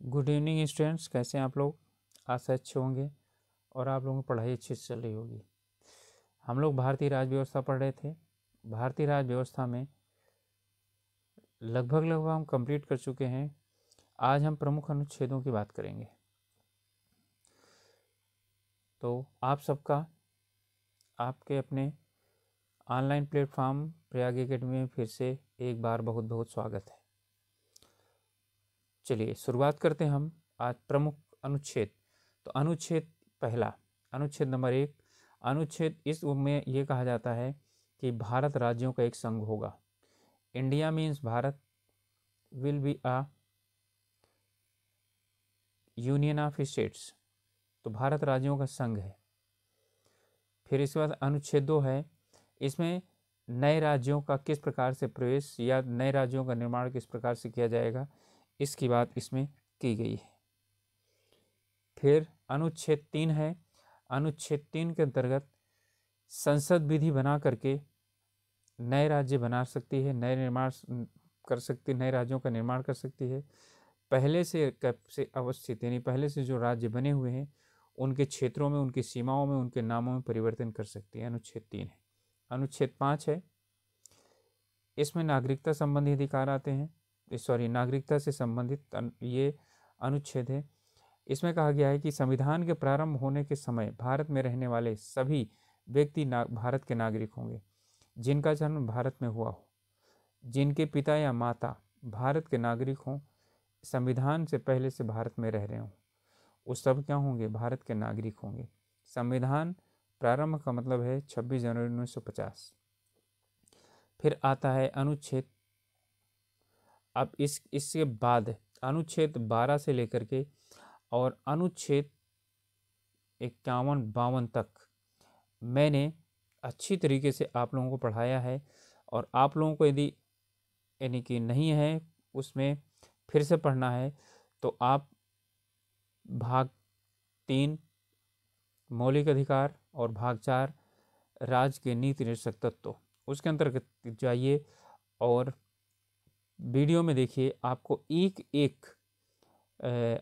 Good evening students, कैसे हैं आप लोग। आशा अच्छे होंगे और आप लोगों की पढ़ाई अच्छी से चल रही होगी। हम लोग भारतीय राज्य व्यवस्था पढ़ रहे थे। भारतीय राज्य व्यवस्था में लगभग हम कंप्लीट कर चुके हैं। आज हम प्रमुख अनुच्छेदों की बात करेंगे। तो आप सबका आपके अपने ऑनलाइन प्लेटफॉर्म प्रयाग एकेडमी में फिर से एक बार बहुत बहुत स्वागत है। चलिए शुरुआत करते हैं हम आज प्रमुख अनुच्छेद। तो अनुच्छेद पहला, अनुच्छेद नंबर 1। अनुच्छेद इस में ये कहा जाता है कि भारत राज्यों का एक संघ होगा। India means Bharat will be a union of states. तो भारत राज्यों का संघ है। फिर इसके बाद अनुच्छेद 2 है। इसमें नए राज्यों का किस प्रकार से प्रवेश या नए राज्यों का निर्माण किस प्रकार से किया जाएगा, इसकी बात इसमें की गई है। फिर अनुच्छेद 3 है। अनुच्छेद 3 के अंतर्गत संसद विधि बना करके नए राज्य बना सकती है, नए निर्माण कर सकती, नए राज्यों का निर्माण कर सकती है। पहले से अवस्थित यानी पहले से जो राज्य बने हुए हैं उनके क्षेत्रों में, उनकी सीमाओं में, उनके नामों में परिवर्तन कर सकती है। अनुच्छेद 3 है। अनुच्छेद 5 है। इसमें नागरिकता संबंधी अधिकार आते हैं। नागरिकता से संबंधित ये अनुच्छेद है। इसमें कहा गया है कि संविधान के प्रारंभ होने के समय भारत में रहने वाले सभी व्यक्ति भारत के नागरिक होंगे, जिनका जन्म भारत में हुआ हो, जिनके पिता या माता भारत के नागरिक हों, संविधान से पहले से भारत में रह रहे हों, वो सब क्या होंगे, भारत के नागरिक होंगे। संविधान प्रारंभ का मतलब है 26 जनवरी 1950। फिर आता है अनुच्छेद, अब इसके बाद अनुच्छेद 12 से लेकर के और अनुच्छेद 51-52 तक मैंने अच्छी तरीके से आप लोगों को पढ़ाया है। और आप लोगों को यदि यानी कि नहीं है उसमें फिर से पढ़ना है तो आप भाग 3 मौलिक अधिकार और भाग 4 राज्य के नीति निर्देशक तत्व, उसके अंतर्गत जाइए और वीडियो में देखिए। आपको एक एक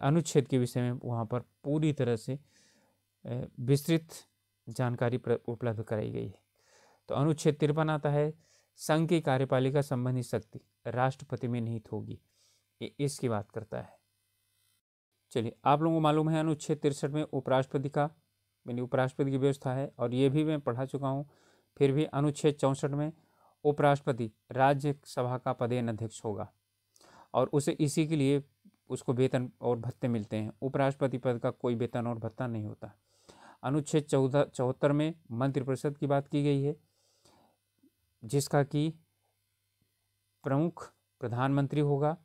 अनुच्छेद के विषय में वहाँ पर पूरी तरह से विस्तृत जानकारी उपलब्ध कराई गई है। तो अनुच्छेद 53 आता है, संघ की कार्यपालिका संबंधी शक्ति राष्ट्रपति में निहित होगी, इसकी बात करता है। चलिए, आप लोगों को मालूम है अनुच्छेद 63 में उपराष्ट्रपति का यानी उपराष्ट्रपति की व्यवस्था है और ये भी मैं पढ़ा चुका हूँ। फिर भी अनुच्छेद 64 में उपराष्ट्रपति राज्यसभा का पदेन अध्यक्ष होगा और उसे इसी के लिए उसको वेतन और भत्ते मिलते हैं। उपराष्ट्रपति पद का कोई वेतन और भत्ता नहीं होता। अनुच्छेद 74 में मंत्रिपरिषद की बात की गई है, जिसका कि प्रमुख प्रधानमंत्री होगा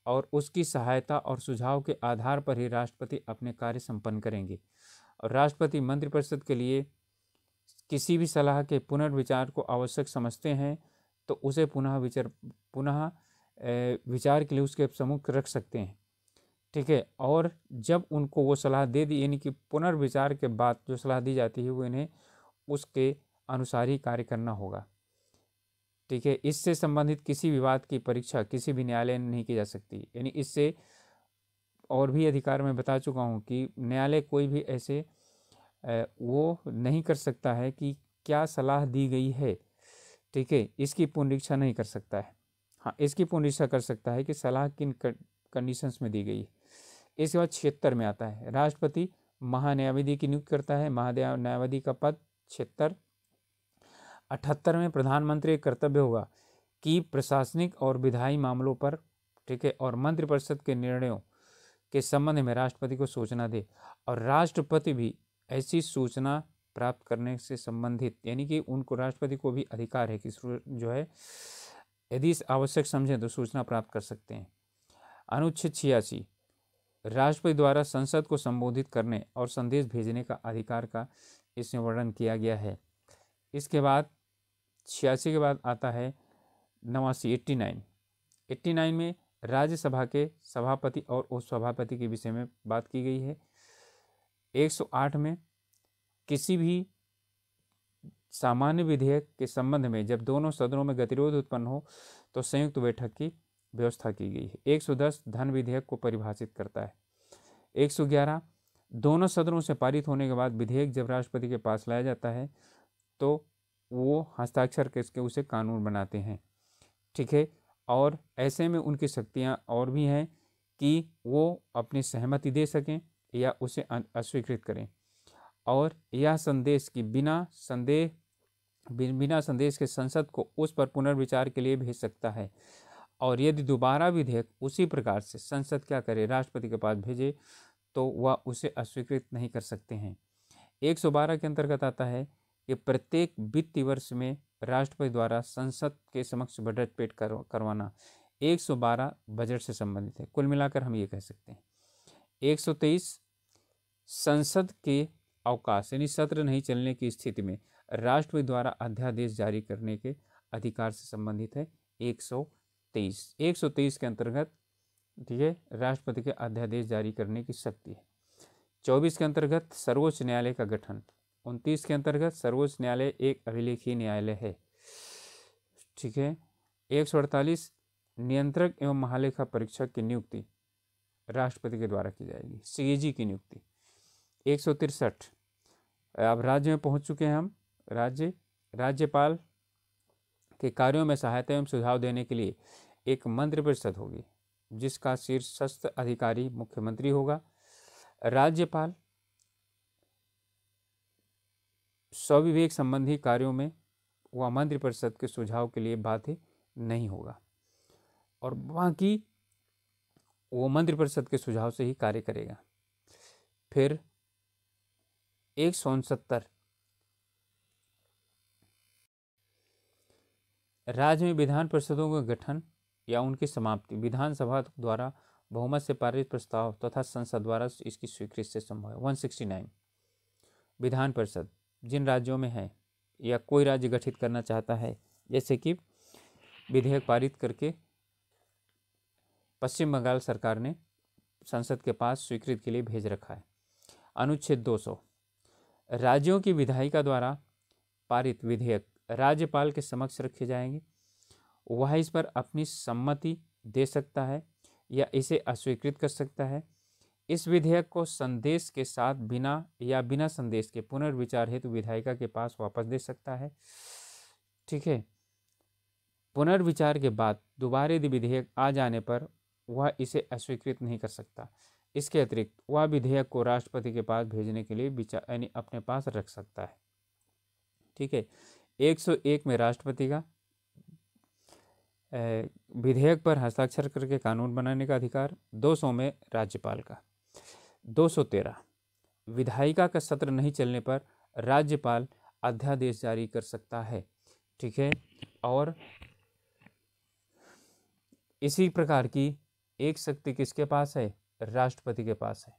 और उसकी सहायता और सुझाव के आधार पर ही राष्ट्रपति अपने कार्य संपन्न करेंगे। और राष्ट्रपति मंत्रिपरिषद के लिए किसी भी सलाह के पुनर्विचार को आवश्यक समझते हैं तो उसे पुनः विचार के लिए उसके सम्मुख रख सकते हैं। ठीक है। और जब उनको वो सलाह दे दी यानी कि पुनर्विचार के बाद जो सलाह दी जाती है वो इन्हें उसके अनुसार ही कार्य करना होगा। ठीक है। इससे संबंधित किसी विवाद की परीक्षा किसी भी न्यायालय में नहीं की जा सकती। यानी इससे और भी अधिकार मैं बता चुका हूँ कि न्यायालय कोई भी ऐसे वो नहीं कर सकता है कि क्या सलाह दी गई है, ठीक है, इसकी पुनरीक्षा नहीं कर सकता है। हाँ, इसकी पुनरीक्षा कर सकता है कि सलाह किन कंडीशंस में दी गई है। इसके बाद 76 में आता है, राष्ट्रपति महान्यायाधीश की नियुक्ति करता है। महान्यायाधीश का पद 76। 78 में प्रधानमंत्री कर्तव्य होगा कि प्रशासनिक और विधायी मामलों पर, ठीक है, और मंत्रिपरिषद के निर्णयों के संबंध में राष्ट्रपति को सूचना दे और राष्ट्रपति भी ऐसी सूचना प्राप्त करने से संबंधित यानी कि उनको राष्ट्रपति को भी अधिकार है कि जो है यदि आवश्यक समझें तो सूचना प्राप्त कर सकते हैं। अनुच्छेद 86 राष्ट्रपति द्वारा संसद को संबोधित करने और संदेश भेजने का अधिकार का इसमें वर्णन किया गया है। इसके बाद 86 के बाद आता है 89 में राज्यसभा के सभापति और उपसभापति के विषय में बात की गई है। 108 में किसी भी सामान्य विधेयक के संबंध में जब दोनों सदनों में गतिरोध उत्पन्न हो तो संयुक्त बैठक की व्यवस्था की गई है। 110 धन विधेयक को परिभाषित करता है। 111 दोनों सदनों से पारित होने के बाद विधेयक जब राष्ट्रपति के पास लाया जाता है तो वो हस्ताक्षर करके उसे कानून बनाते हैं। ठीक है, और ऐसे में उनकी शक्तियाँ और भी हैं कि वो अपनी सहमति दे सकें या उसे अस्वीकृत करें, और यह संदेश कि बिना संदेश के संसद को उस पर पुनर्विचार के लिए भेज सकता है। और यदि दोबारा विधेयक उसी प्रकार से संसद क्या करे, राष्ट्रपति के पास भेजे, तो वह उसे अस्वीकृत नहीं कर सकते हैं। 112 के अंतर्गत आता है कि प्रत्येक वित्तीय वर्ष में राष्ट्रपति द्वारा संसद के समक्ष बजट पेश करवाना 112 बजट से संबंधित है। कुल मिलाकर हम ये कह सकते हैं 123 संसद के अवकाश यानी सत्र नहीं चलने की स्थिति में राष्ट्रपति द्वारा अध्यादेश जारी करने के अधिकार से संबंधित है। 123 के अंतर्गत ठीक है राष्ट्रपति के अध्यादेश जारी करने की शक्ति है। 24 के अंतर्गत सर्वोच्च न्यायालय का गठन। 29 के अंतर्गत सर्वोच्च न्यायालय एक अभिलेखीय न्यायालय है। ठीक है। 148 नियंत्रक एवं महालेखा परीक्षक की नियुक्ति राष्ट्रपति के द्वारा की जाएगी, सीएजी की नियुक्ति। 163 अब राज्य में पहुंच चुके हैं हम। राज्यपाल के कार्यों में सहायता एवं सुझाव देने के लिए एक मंत्रिपरिषद होगी जिसका शीर्षस्थ अधिकारी मुख्यमंत्री होगा। राज्यपाल स्वविवेक संबंधी कार्यों में वह मंत्रिपरिषद के सुझाव के लिए बाध्य नहीं होगा और बाकी वो मंत्रिपरिषद के सुझाव से ही कार्य करेगा। फिर 169 राज्य में विधान परिषदों का गठन या उनकी समाप्ति विधानसभा द्वारा बहुमत से पारित प्रस्ताव तथा संसद द्वारा इसकी स्वीकृति से संभव है। 169 विधान परिषद जिन राज्यों में है या कोई राज्य गठित करना चाहता है, जैसे कि विधेयक पारित करके पश्चिम बंगाल सरकार ने संसद के पास स्वीकृति के लिए भेज रखा है। अनुच्छेद 200 राज्यों की विधायिका द्वारा पारित विधेयक राज्यपाल के समक्ष रखे जाएंगे। वह इस पर अपनी सम्मति दे सकता है या इसे अस्वीकृत कर सकता है। इस विधेयक को संदेश के साथ बिना संदेश के पुनर्विचार हेतु विधायिका के पास वापस दे सकता है। ठीक है। पुनर्विचार के बाद दोबारा यदि विधेयक आ जाने पर वह इसे अस्वीकृत नहीं कर सकता। इसके अतिरिक्त वह विधेयक को राष्ट्रपति के पास भेजने के लिए यानी अपने पास रख सकता है। ठीक है। 101 में राष्ट्रपति का विधेयक पर हस्ताक्षर करके कानून बनाने का अधिकार। 200 में राज्यपाल का। 213 विधायिका का सत्र नहीं चलने पर राज्यपाल अध्यादेश जारी कर सकता है। ठीक है। और इसी प्रकार की एक शक्ति किसके पास है? राष्ट्रपति के पास है।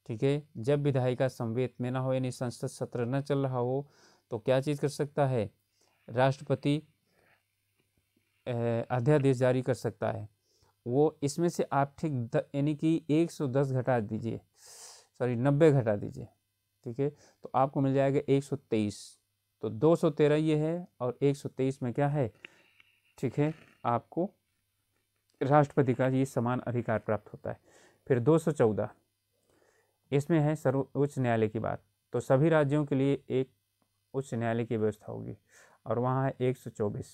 ठीक है। जब विधायिका संवेद में ना हो यानी संसद सत्र न चल रहा हो तो क्या चीज़ कर सकता है? राष्ट्रपति अध्यादेश जारी कर सकता है। वो इसमें से आप ठीक यानी कि 110 घटा दीजिए, 90 घटा दीजिए। ठीक है। तो आपको मिल जाएगा 123। तो 213 ये है और 123 में क्या है? ठीक है, आपको राष्ट्रपति का ये समान अधिकार प्राप्त होता है। फिर 214 इसमें है सर्वोच्च न्यायालय की बात। तो सभी राज्यों के लिए एक उच्च न्यायालय की व्यवस्था होगी और वहाँ है 124।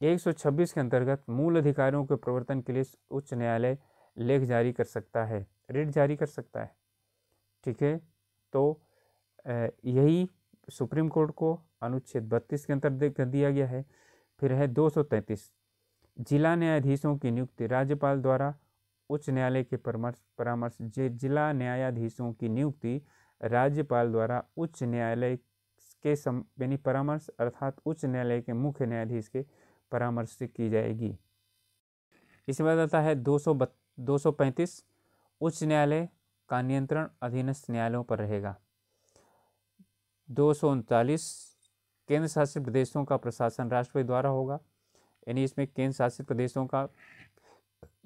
126 के अंतर्गत मूल अधिकारियों के प्रवर्तन के लिए उच्च न्यायालय लेख जारी कर सकता है, रिट जारी कर सकता है। ठीक है। तो यही सुप्रीम कोर्ट को अनुच्छेद 32 के अंतर्गत दिया गया है। फिर है 233 जिला न्यायाधीशों की नियुक्ति राज्यपाल द्वारा उच्च न्यायालय के परामर्श। जिला न्यायाधीशों की नियुक्ति राज्यपाल द्वारा उच्च न्यायालय के यानी परामर्श अर्थात उच्च न्यायालय के मुख्य न्यायाधीश के परामर्श से की जाएगी। इसके बाद आता है 235 उच्च न्यायालय का नियंत्रण अधीनस्थ न्यायालयों पर रहेगा। 239 केंद्र शासित प्रदेशों का प्रशासन राष्ट्रपति द्वारा होगा, यानी इसमें केंद्र शासित प्रदेशों का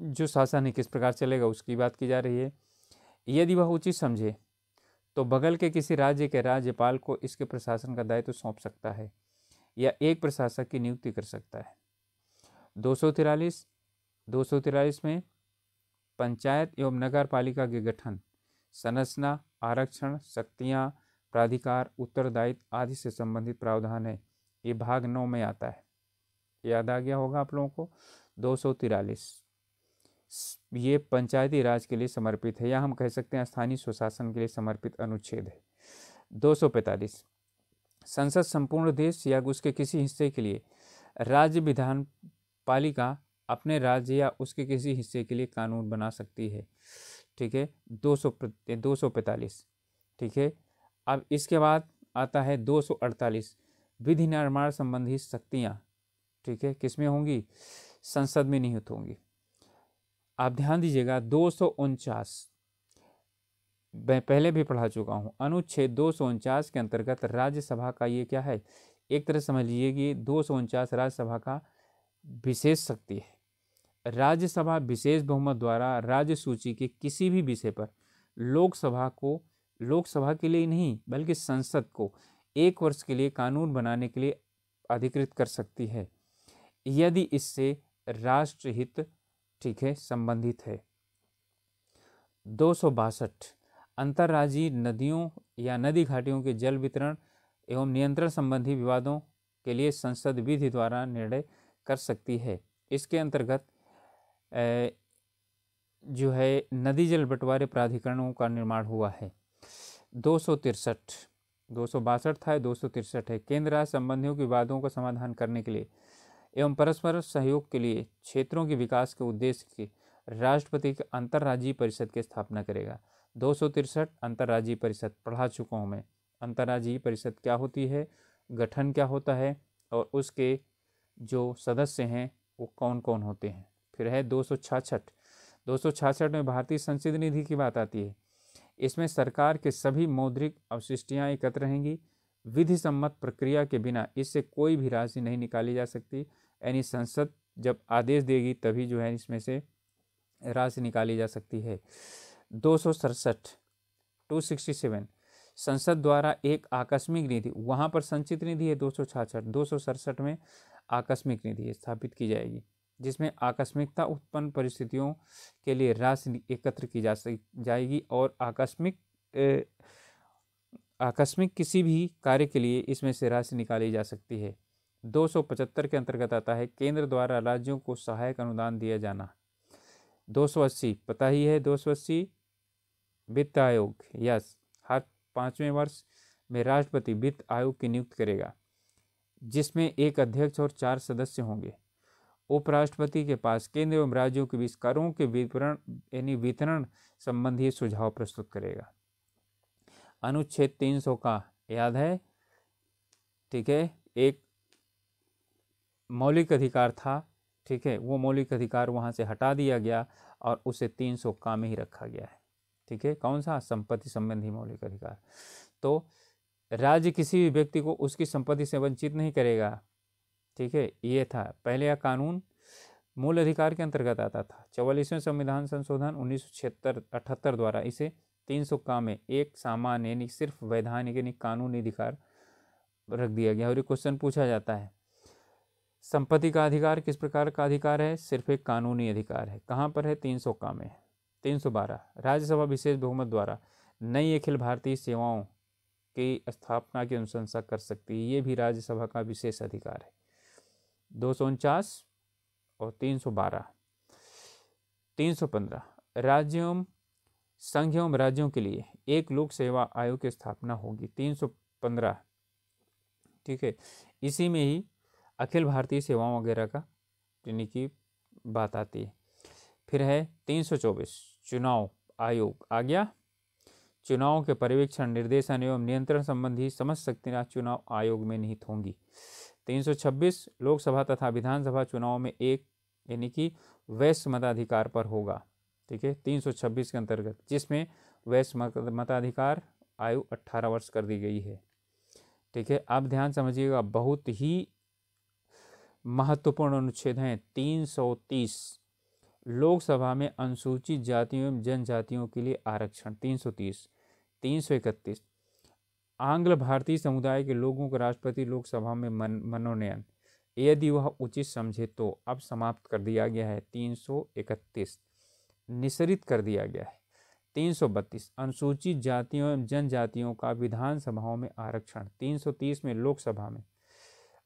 जो शासन है किस प्रकार चलेगा उसकी बात की जा रही है। यदि वह उचित समझे तो बगल के किसी राज्य के राज्यपाल को इसके प्रशासन का दायित्व सौंप सकता है या एक प्रशासक की नियुक्ति कर सकता है। 243 243 में पंचायत एवं नगर पालिका के गठन, संरचना, आरक्षण, शक्तियाँ, प्राधिकार, उत्तरदायित्व आदि से संबंधित प्रावधान है। ये भाग 9 में आता है, याद आ गया होगा आप लोगों को। 243 ये पंचायती राज के लिए समर्पित है, या हम कह सकते हैं स्थानीय स्वशासन के लिए समर्पित अनुच्छेद है। 245 संसद संपूर्ण देश या उसके किसी हिस्से के लिए, राज्य विधान पालिका अपने राज्य या उसके किसी हिस्से के लिए कानून बना सकती है। ठीक है, 245। ठीक है, अब इसके बाद आता है 248 विधि निर्माण संबंधी शक्तियाँ। ठीक है, किसमें होंगी? संसद में निहित होंगी। आप ध्यान दीजिएगा, 249 मैं पहले भी पढ़ा चुका हूँ। अनुच्छेद 249 के अंतर्गत राज्यसभा का ये क्या है, एक तरह समझ लीजिए कि 249 राज्यसभा का विशेष शक्ति है। राज्यसभा विशेष बहुमत द्वारा राज्य सूची के किसी भी विषय पर लोकसभा के लिए नहीं बल्कि संसद को 1 वर्ष के लिए कानून बनाने के लिए अधिकृत कर सकती है, यदि इससे राष्ट्रहित, ठीक है, संबंधित है। 262 अंतर्राज्यीय नदियों या नदी घाटियों के जल वितरण एवं नियंत्रण संबंधी विवादों के लिए संसद विधि द्वारा निर्णय कर सकती है। इसके अंतर्गत जो है नदी जल बंटवारे प्राधिकरणों का निर्माण हुआ है। 263 262 था, 263 है। केंद्र राज्य संबंधियों के विवादों का समाधान करने के लिए एवं परस्पर सहयोग के लिए क्षेत्रों के विकास के उद्देश्य के राष्ट्रपति के अंतर्राज्यीय परिषद की स्थापना करेगा। 263 अंतर्राज्यीय परिषद पढ़ा चुका हूँ मैं। अंतर्राज्यीय परिषद क्या होती है, गठन क्या होता है, और उसके जो सदस्य हैं वो कौन कौन होते हैं। फिर है 266 में भारतीय संचित निधि की बात आती है। इसमें सरकार के सभी मौद्रिक अवशिष्टियाँ एकत्र रहेंगी। विधि सम्मत प्रक्रिया के बिना इससे कोई भी राशि नहीं निकाली जा सकती, यानी संसद जब आदेश देगी तभी जो है इसमें से राशि निकाली जा सकती है। 267 संसद द्वारा एक आकस्मिक निधि, वहाँ पर संचित निधि है 267 में आकस्मिक निधि स्थापित की जाएगी, जिसमें आकस्मिकता उत्पन्न परिस्थितियों के लिए राशि एकत्र की जाएगी और आकस्मिक किसी भी कार्य के लिए इसमें से राशि निकाली जा सकती है। 275 के अंतर्गत आता है केंद्र द्वारा राज्यों को सहायक अनुदान दिया जाना। 280 पता ही है, 280 वित्त आयोग, यस, हर 5वें वर्ष में राष्ट्रपति वित्त आयोग की नियुक्त करेगा, जिसमें एक अध्यक्ष और 4 सदस्य होंगे। उपराष्ट्रपति के पास केंद्र एवं राज्यों के बीच करों के वितरण संबंधी सुझाव प्रस्तुत करेगा। अनुच्छेद 300 का याद है, ठीक है, एक मौलिक अधिकार था, ठीक है, वो मौलिक अधिकार वहाँ से हटा दिया गया और उसे 300 का में ही रखा गया है। ठीक है, कौन सा? संपत्ति संबंधी मौलिक अधिकार। तो राज्य किसी भी व्यक्ति को उसकी संपत्ति से वंचित नहीं करेगा। ठीक है, ये था पहले। यह कानून मूल अधिकार के अंतर्गत आता था। 44वें संविधान संशोधन 1978 द्वारा इसे 300 का में एक सामान्य यानी सिर्फ वैधानिक यानी कानूनी अधिकार रख दिया गया। और ये क्वेश्चन पूछा जाता है, संपत्ति का अधिकार किस प्रकार का अधिकार है? सिर्फ एक कानूनी अधिकार है। कहाँ पर है? 300 का में। 312 राज्यसभा विशेष बहुमत द्वारा नई अखिल भारतीय सेवाओं की स्थापना की अनुशंसा कर सकती है। ये भी राज्यसभा का विशेष अधिकार है। 249 और 312। 315 राज्यों, संघ एवं राज्यों के लिए एक लोक सेवा आयोग की स्थापना होगी। 315, ठीक है, इसी में ही अखिल भारतीय सेवाओं वगैरह का यानी की बात आती है। फिर है 324 चुनाव आयोग आ गया। चुनाव के पर्यवेक्षण, निर्देशन एवं नियंत्रण संबंधी समस्त शक्तियां चुनाव आयोग में निहित होंगी। 326 लोकसभा तथा विधानसभा चुनाव में एक यानी कि वैश्य मताधिकार पर होगा। ठीक है, 326 के अंतर्गत, जिसमें वैश्य मताधिकार आयु 18 वर्ष कर दी गई है। ठीक है, आप ध्यान समझिएगा, बहुत ही महत्वपूर्ण अनुच्छेद हैं। 330 लोकसभा में अनुसूचित जातियों एवं जनजातियों के लिए आरक्षण। 330। 331 आंग्ल भारतीय समुदाय के लोगों को राष्ट्रपति लोकसभा में मनोनयन। यदि वह उचित समझे तो। अब समाप्त कर दिया गया है 331, निःसरित कर दिया गया है 332, अनुसूचित जातियों एवं जनजातियों का विधानसभाओं में आरक्षण 330 में लोकसभा में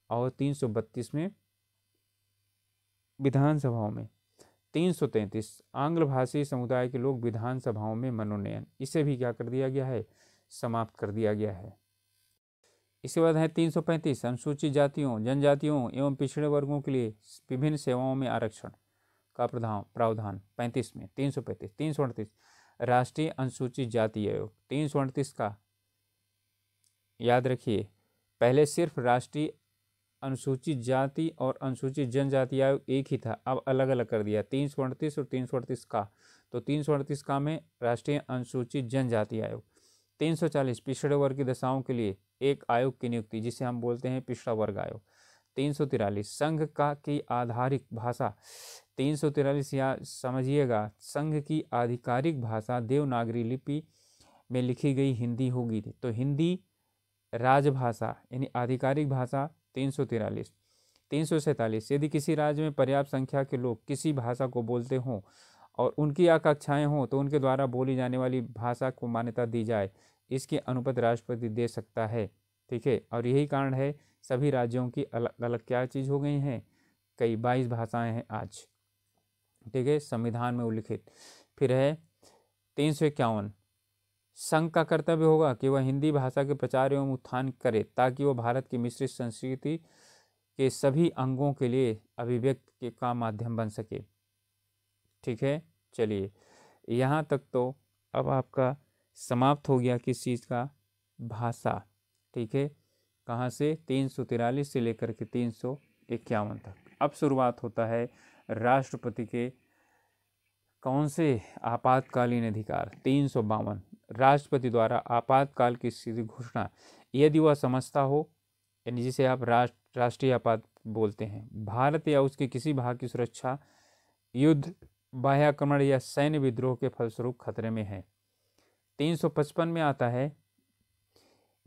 और 332 में विधानसभाओं में। 333 आंग्ल भाषी समुदाय के लोग विधानसभाओं में मनोनयन, इसे भी क्या कर दिया गया है, समाप्त कर दिया गया है। इसके बाद है 335 अनुसूचित जातियों जनजातियों एवं पिछड़े वर्गों के लिए विभिन्न सेवाओं में आरक्षण का प्रावधान 35 में। 335 338 राष्ट्रीय अनुसूचित जाति आयोग 338 का याद रखिए, पहले सिर्फ राष्ट्रीय अनुसूचित जाति और अनुसूचित जनजाति आयोग एक ही था, अब अलग अलग कर दिया 338 और 338 का। तो 338 का में राष्ट्रीय अनुसूचित जनजाति आयोग। 340 पिछड़े वर्ग की दशाओं के लिए एक आयोग की नियुक्ति, जिसे हम बोलते हैं पिछड़ा वर्ग आयोग। 343 संघ का की आधारिक भाषा 343 या समझिएगा, संघ की आधिकारिक भाषा देवनागरी लिपि में लिखी गई हिंदी होगी, तो हिंदी राजभाषा यानी आधिकारिक भाषा 343। 347 यदि किसी राज्य में पर्याप्त संख्या के लोग किसी भाषा को बोलते हों और उनकी आकांक्षाएं हों तो उनके द्वारा बोली जाने वाली भाषा को मान्यता दी जाए, इसकी अनुमति राष्ट्रपति दे सकता है। ठीक है, और यही कारण है सभी राज्यों की अलग अलग क्या चीज़ हो गई हैं, कई 22 भाषाएं हैं आज। ठीक है, संविधान में उल्लिखित। फिर है 351 संघ का कर्तव्य होगा कि वह हिंदी भाषा के प्रचार एवं उत्थान करे ताकि वह भारत की मिश्रित संस्कृति के सभी अंगों के लिए अभिव्यक्ति का माध्यम बन सके। ठीक है, चलिए यहाँ तक तो अब आपका समाप्त हो गया किस चीज़ का, भाषा। ठीक है, कहाँ से 343 से लेकर के 351 तक। अब शुरुआत होता है राष्ट्रपति के कौन से आपातकालीन अधिकार। 352 राष्ट्रपति द्वारा आपातकाल की स्थिति घोषणा यदि वह समझता हो, यानी जिसे आप राष्ट्रीय आपात बोलते हैं, भारत या उसके किसी भाग की सुरक्षा युद्ध, बाह्य आक्रमण या सैन्य विद्रोह के फलस्वरूप खतरे में है। 355 में आता है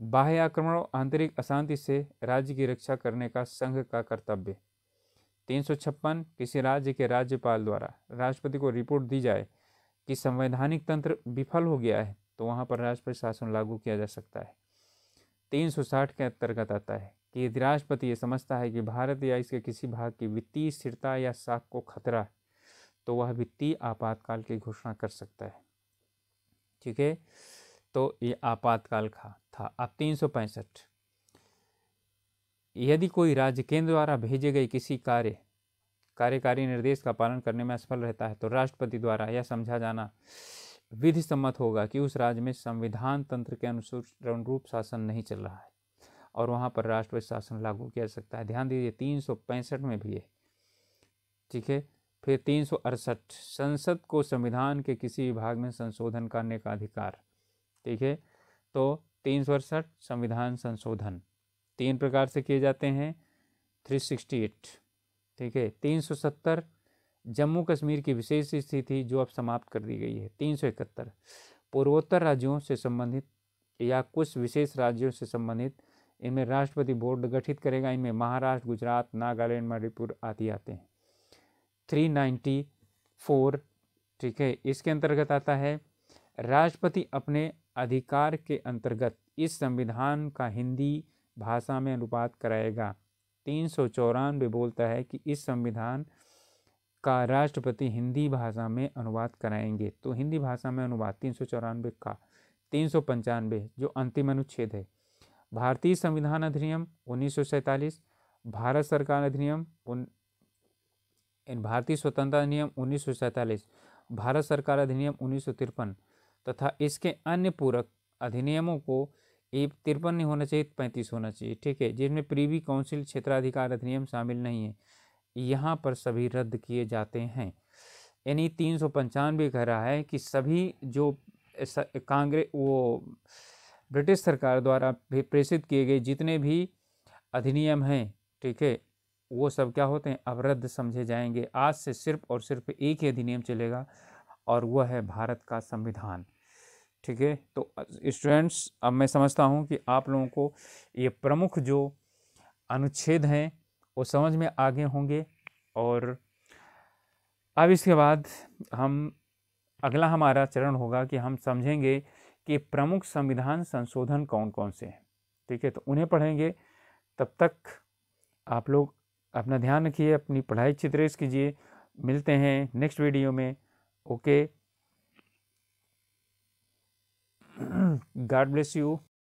बाह्य आक्रमण और आंतरिक अशांति से राज्य की रक्षा करने का संघ का कर्तव्य। 356 किसी राज्य के राज्यपाल द्वारा राष्ट्रपति को रिपोर्ट दी जाए कि संवैधानिक तंत्र विफल हो गया है तो वहां पर राष्ट्रपति शासन लागू किया जा सकता है। 360 के अंतर्गत आता है कि यदि राष्ट्रपति ये समझता है कि भारत या इसके किसी भाग की वित्तीय स्थिरता या साख को खतरा है तो वह वित्तीय आपातकाल की घोषणा कर सकता है। ठीक है, तो ये आपातकाल था। अब 365 यदि कोई राज्य केंद्र द्वारा भेजे गए किसी कार्यकारी निर्देश का पालन करने में असफल रहता है तो राष्ट्रपति द्वारा यह समझा जाना विधि सम्मत होगा कि उस राज्य में संविधान तंत्र के अनुरूप शासन नहीं चल रहा है और वहां पर राष्ट्रपति शासन लागू किया जा सकता है। ध्यान दीजिए 365 में भी है। ठीक है, फिर 368 संसद को संविधान के किसी विभाग में संशोधन करने का अधिकार। ठीक है, तो 368 संविधान संशोधन 3 प्रकार से किए जाते हैं। 368 ठीक है। 370 जम्मू कश्मीर की विशेष स्थिति जो अब समाप्त कर दी गई है। 371 पूर्वोत्तर राज्यों से संबंधित या कुछ विशेष राज्यों से संबंधित इनमें राष्ट्रपति बोर्ड गठित करेगा। इनमें महाराष्ट्र, गुजरात, नागालैंड, मणिपुर आदि आते हैं। 394 ठीक है, इसके अंतर्गत आता है राष्ट्रपति अपने अधिकार के अंतर्गत इस संविधान का हिंदी भाषा में अनुवाद कराएगा। 394 बोलता है कि इस संविधान का राष्ट्रपति हिंदी भाषा में अनुवाद कराएंगे। तो हिंदी भाषा में अनुवाद 394 का। 395 जो अंतिम अनुच्छेद है, भारतीय संविधान अधिनियम 1947, भारत सरकार अधिनियम, भारतीय स्वतंत्रता अधिनियम 1947, भारत सरकार अधिनियम 1953 तथा इसके अन्य पूरक अधिनियमों को 53 नहीं होना चाहिए, 35 होना चाहिए। ठीक है, जिसमें प्रीवी काउंसिल क्षेत्राधिकार अधिनियम शामिल नहीं है, यहाँ पर सभी रद्द किए जाते हैं। यानी 395 कह रहा है कि सभी जो कांग्रेस ब्रिटिश सरकार द्वारा प्रेषित किए गए जितने भी अधिनियम हैं, ठीक है, वो सब क्या होते हैं, अब रद्द समझे जाएंगे। आज से सिर्फ और सिर्फ एक ही अधिनियम चलेगा और वह है भारत का संविधान। ठीक है, तो स्टूडेंट्स अब मैं समझता हूँ कि आप लोगों को ये प्रमुख जो अनुच्छेद हैं वो समझ में आगे होंगे। और अब इसके बाद अगला हमारा चरण होगा कि हम समझेंगे कि प्रमुख संविधान संशोधन कौन कौन से हैं। ठीक है, तो उन्हें पढ़ेंगे। तब तक आप लोग अपना ध्यान रखिए, अपनी पढ़ाई अच्छी तरह से कीजिए। मिलते हैं नेक्स्ट वीडियो में। Okay, God bless you.